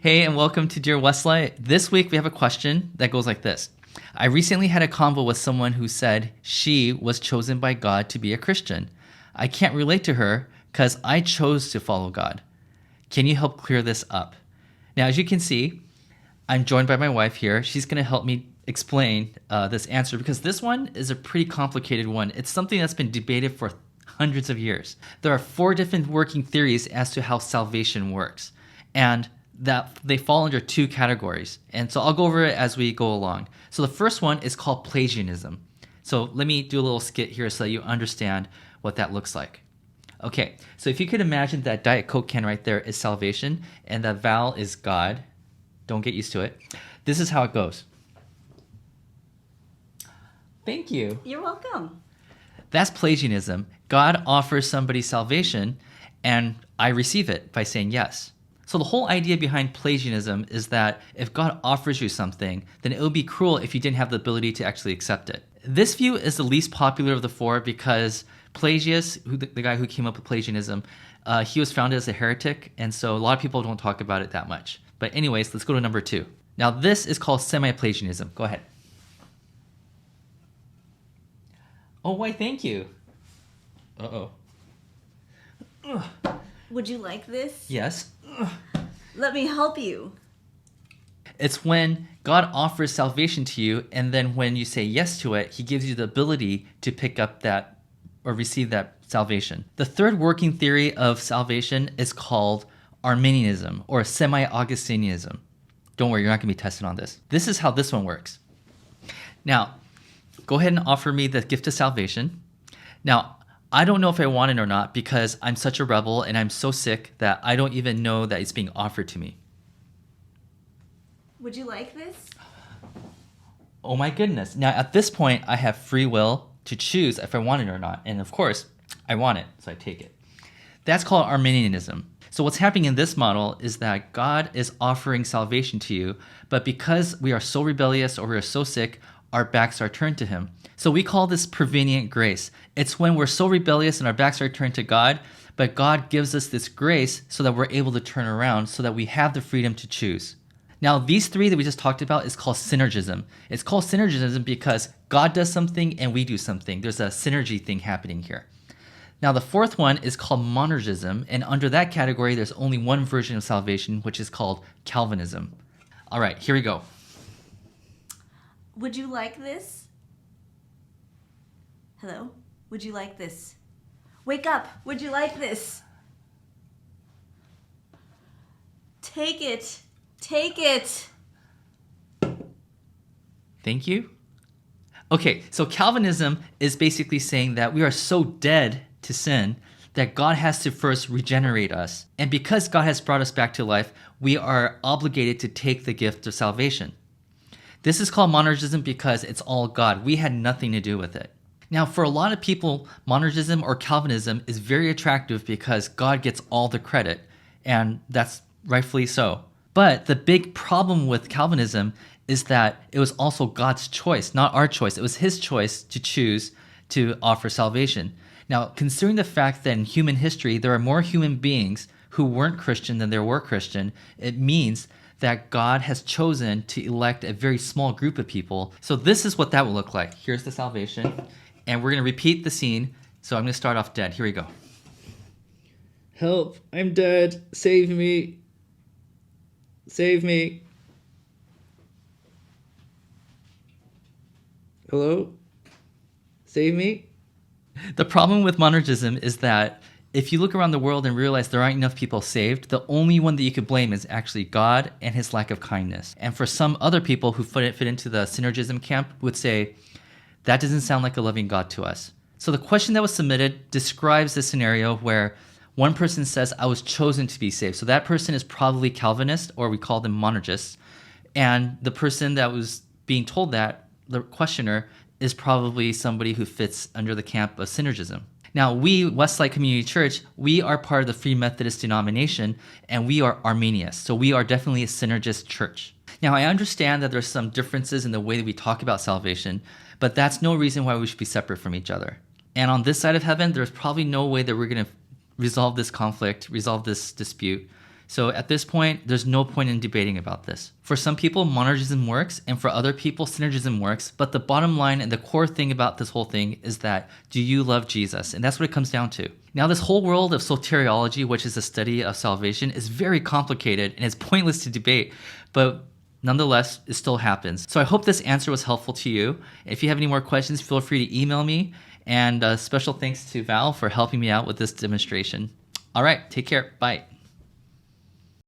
Hey, and welcome to Dear Westlight. This week we have a question that goes like this. I recently had a convo with someone who said she was chosen by God to be a Christian. I can't relate to her because I chose to follow God. Can you help clear this up? Now, as you can see, I'm joined by my wife here. She's going to help me explain this answer because this one is a pretty complicated one. It's something that's been debated for hundreds of years. There are 4 different working theories as to how salvation works, and that they fall under 2 categories. And so I'll go over it as we go along. So the first one is called Plagiarism. So let me do a little skit here so that you understand what that looks like. Okay, so if you could imagine that Diet Coke can right there is salvation, and that Val is God. Don't get used to it. This is how it goes. Thank you. You're welcome. That's Plagiarism. God offers somebody salvation, and I receive it by saying yes. So the whole idea behind Plagiarism is that if God offers you something, then it would be cruel if you didn't have the ability to actually accept it. This view is the least popular of the 4 because Pelagius, the guy who came up with Plagiarism, he was founded as a heretic, and so a lot of people don't talk about it that much. But anyways, let's go to number 2. Now this is called Semiplagianism. Go ahead. Oh, why thank you. Uh-oh. Ugh. Would you like this? Yes. Ugh. Let me help you. It's when God offers salvation to you, and then when you say yes to it, he gives you the ability to pick up that or receive that salvation. The third working theory of salvation is called Arminianism or Semi-Augustinianism. Don't worry, you're not going to be tested on this. This is how this one works. Now, go ahead and offer me the gift of salvation. Now, I don't know if I want it or not because I'm such a rebel and I'm so sick that I don't even know that it's being offered to me. Would you like this? Oh my goodness. Now, at this point, I have free will to choose if I want it or not. And of course, I want it, so I take it. That's called Arminianism. So what's happening in this model is that God is offering salvation to you, but because we are so rebellious or we are so sick, our backs are turned to him. So we call this prevenient grace. It's when we're so rebellious and our backs are turned to God, but God gives us this grace so that we're able to turn around so that we have the freedom to choose. Now, these 3 that we just talked about is called synergism. It's called synergism because God does something and we do something. There's a synergy thing happening here. Now, the 4th one is called monergism, and under that category, there's only one version of salvation, which is called Calvinism. All right, here we go. Would you like this? Hello? Would you like this? Wake up! Would you like this? Take it! Take it! Thank you. Okay, so Calvinism is basically saying that we are so dead to sin that God has to first regenerate us. And because God has brought us back to life, we are obligated to take the gift of salvation. This is called monergism because it's all God. We had nothing to do with it. Now, for a lot of people, monergism or Calvinism is very attractive because God gets all the credit, and that's rightfully so. But the big problem with Calvinism is that it was also God's choice, not our choice. It was his choice to choose to offer salvation. Now, considering the fact that in human history, there are more human beings who weren't Christian than there were Christian, it means that God has chosen to elect a very small group of people. So this is what that will look like. Here's the salvation. And we're going to repeat the scene. So I'm going to start off dead. Here we go. Help, I'm dead. Save me. Save me. Hello? Save me? The problem with monergism is that if you look around the world and realize there aren't enough people saved, the only one that you could blame is actually God and his lack of kindness. And for some other people who fit into the synergism camp would say, that doesn't sound like a loving God to us. So the question that was submitted describes the scenario where one person says, I was chosen to be saved. So that person is probably Calvinist, or we call them monergists. And the person that was being told that, the questioner, is probably somebody who fits under the camp of synergism. Now, we, Westlight Community Church, we are part of the Free Methodist denomination, and we are Arminianists. So we are definitely a synergist church. Now, I understand that there's some differences in the way that we talk about salvation, but that's no reason why we should be separate from each other. And on this side of heaven, there's probably no way that we're going to resolve this conflict, resolve this dispute. So at this point, there's no point in debating about this. For some people, monergism works, and for other people, synergism works. But the bottom line and the core thing about this whole thing is that, do you love Jesus? And that's what it comes down to. Now, this whole world of soteriology, which is the study of salvation, is very complicated and it's pointless to debate. But nonetheless, it still happens. So I hope this answer was helpful to you. If you have any more questions, feel free to email me. And special thanks to Val for helping me out with this demonstration. All right, take care. Bye.